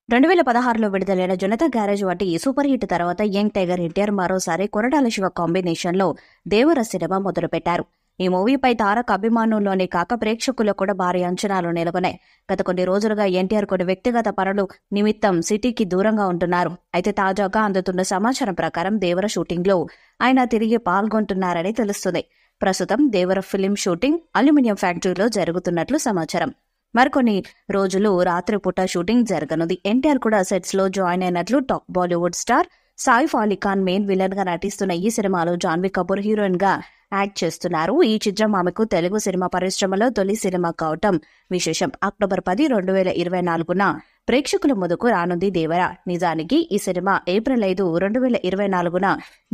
2016లో విడుదలైన 'జనతా గ్యారేజ్' వంటి super hit తర్వాత యంగ్ టైగర్ ఎన్టీఆర్ మరోసారి కొరటాల శివ కాంబినేషన్లో 'దేవర' సినిమా మొదలుపెట్టారు. ఈ మూవీపై తారక్ అభిమానుల్లోనే కాక ప్రేక్షకుల్లో కూడా భారీ అంచనాలు నెలకొన్నాయి. గత కొన్ని రోజులుగా ఎన్టీఆర్ కొన్ని వ్యక్తిగత పనులు నిమిత్తం సిటీకి దూరంగా ఉంటున్నారు. అయితే తాజాగా అందుతున్న సమాచారం ప్రకారం 'దేవర' షూటింగ్లో ఆయన తిరిగి పాల్గొంటున్నారని తెలుస్తుంది. ప్రస్తుతం 'దేవర' ఫిలిం షూటింగ్ అల్యూమినియం ఫ్యాక్టరీలో జరుగుతున్నట్లు సమాచారం. మరికొన్ని రోజులు రాత్రిపూట షూటింగ్ జరగనుంది. ఎన్టీఆర్ కూడా సెట్స్ లో జాయిన్ అయినట్లు talk. Bollywood star Saif Ali Khan main villain గా నటిస్తున్న ఈ సినిమాలో జాన్వీ కపూర్ హీరోయిన్ గా యాక్ట్ చేస్తున్నారు. ఈ చిత్రం ఆమెకు తెలుగు సినిమా పరిశ్రమలో తొలి సినిమా కావటం విశేషం. అక్టోబర్ 10, 2024న ప్రేక్షకుల ముందుకు రానుంది 'దేవర'. నిజానికి ఈ సినిమా ఏప్రిల్ 5, 2024న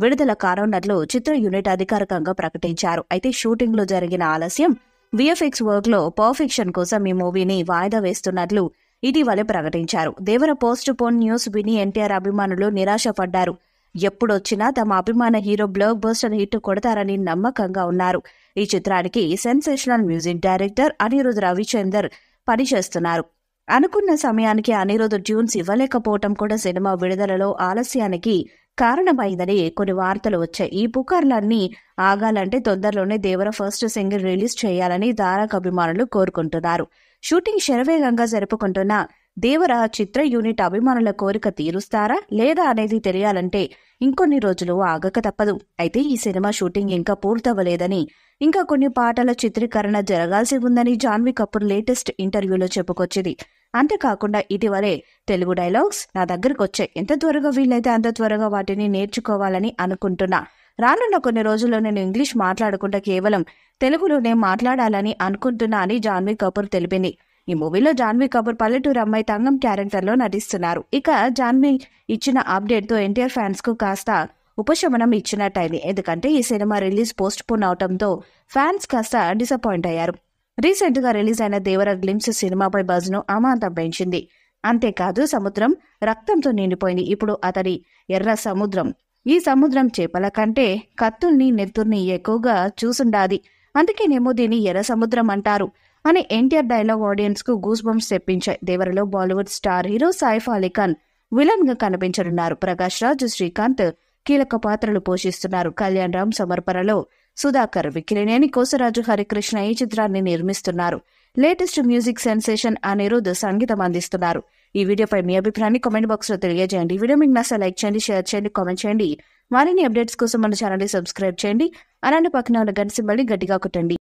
విడుదల కానున్నట్లు చిత్ర యూనిట్ అధికారికంగా ప్రకటించారు. అయితే షూటింగ్ లో జరిగిన ఆలస్యం, విఎఫ్ఎక్స్ వర్క్ లో పర్ఫెక్షన్ కోసం ఈ మూవీని వాయిదా వేస్తున్నట్లు ఇటీవలే ప్రకటించారు. 'దేవర' పోస్ట్ పోన్ న్యూస్ విని ఎన్టీఆర్ అభిమానులు నిరాశపడ్డారు. ఎప్పుడొచ్చినా తమ అభిమాన హీరో బ్లాక్ బస్టర్ హిట్ కొడతారని నమ్మకంగా ఉన్నారు. ఈ చిత్రానికి sensational music director Anirudh Ravichander పనిచేస్తున్నారు. అనుకున్న సమయానికి అనిరుద్ ట్యూన్స్ ఇవ్వలేకపోవటం కూడా సినిమా విడుదలలో ఆలస్యానికి కారణమైందని కొన్ని వార్తలు వచ్చాయి. ఈ పుకార్లన్నీ ఆగాలంటే తొందరలోనే 'దేవర' ఫస్ట్ సింగిల్ రిలీజ్ చేయాలని తారక్ అభిమానులు కోరుకుంటున్నారు. షూటింగ్ శరవేగంగా జరుపుకుంటున్న 'దేవర' చిత్ర యూనిట్ అభిమానుల కోరిక తీరుస్తారా లేదా అనేది తెలియాలంటే ఇంకొన్ని రోజులు ఆగక తప్పదు. అయితే ఈ సినిమా షూటింగ్ ఇంకా పూర్తవ్వలేదని, ఇంకా కొన్ని పాటల చిత్రీకరణ జరగాల్సి ఉందని జాన్వీ కపూర్ లేటెస్ట్ ఇంటర్వ్యూలో చెప్పుకొచ్చింది. అంతేకాకుండా ఇటీవలే తెలుగు డైలాగ్స్ నా దగ్గరకు వచ్చాయి. ఎంత త్వరగా వీలైతే అంత త్వరగా వాటిని నేర్చుకోవాలని అనుకుంటున్నా. రానున్న కొన్ని రోజుల్లో నేను ఇంగ్లీష్ మాట్లాడకుండా కేవలం తెలుగులోనే మాట్లాడాలని అనుకుంటున్నా అని జాన్వీ కపూర్ తెలిపింది. ఈ మూవీలో జాన్వీ కపూర్ పల్లెటూరు అమ్మాయి తంగం క్యారెక్టర్లో నటిస్తున్నారు. ఇక జాన్వీ ఇచ్చిన అప్డేట్ తో ఎన్టీఆర్ ఫ్యాన్స్ కు కాస్త ఉపశమనం ఇచ్చినట్టయింది. ఎందుకంటే ఈ సినిమా రిలీజ్ పోస్ట్ పోన్ అవడంతో ఫ్యాన్స్ కాస్త డిసప్పాయింట్ అయ్యారు. రీసెంట్ గా రిలీజ్ అయిన 'దేవర' గ్లింప్స్ సినిమాపై బజ్ ను అమాంతం పెంచింది. అంతేకాదు సముద్రం రక్తంతో నిండిపోయింది. ఇప్పుడు అతడి ఎర్ర సముద్రం. ఈ సముద్రం చేపల కంటే కత్తుల్ని నెత్తుర్ని ఎక్కువగా చూసుండాది. అందుకేనేమో దీన్ని ఎర్ర సముద్రం అంటారు అని ఎన్టీఆర్ డైలాగ్ ఆడియన్స్ కు గూస్ బంప్స్ తెప్పించాయి. 'దేవర'లో Bollywood star hero Saif Ali Khan villain గా కనిపించనున్నారు. ప్రకాష్ రాజ్, శ్రీకాంత్ కీలక పాత్రలు పోషిస్తున్నారు. కళ్యాణ్ రామ్ సమర్పణలో సుధాకర్, విక్కినేని కోసరాజు హరికృష్ణ ఈ చిత్రాన్ని నిర్మిస్తున్నారు. లేటెస్ట్ మ్యూజిక్ సెన్సేషన్ అనిరుద్ సంగీతం అందిస్తున్నారు. ఈ వీడియోపై మీ అభిప్రాయాన్ని కామెంట్ బాక్స్ లో తెలియజేయండి. ఈ వీడియో మీకు నచ్చితే లైక్ చేయండి, షేర్ చేయండి, కామెంట్ చేయండి. మరిన్ని అప్డేట్స్ కోసం మన ఛానల్ ని సబ్స్క్రైబ్ చేయండి. అలానే పక్కన ఉన్న గంట సింబల్ ని గట్టిగా కొట్టండి.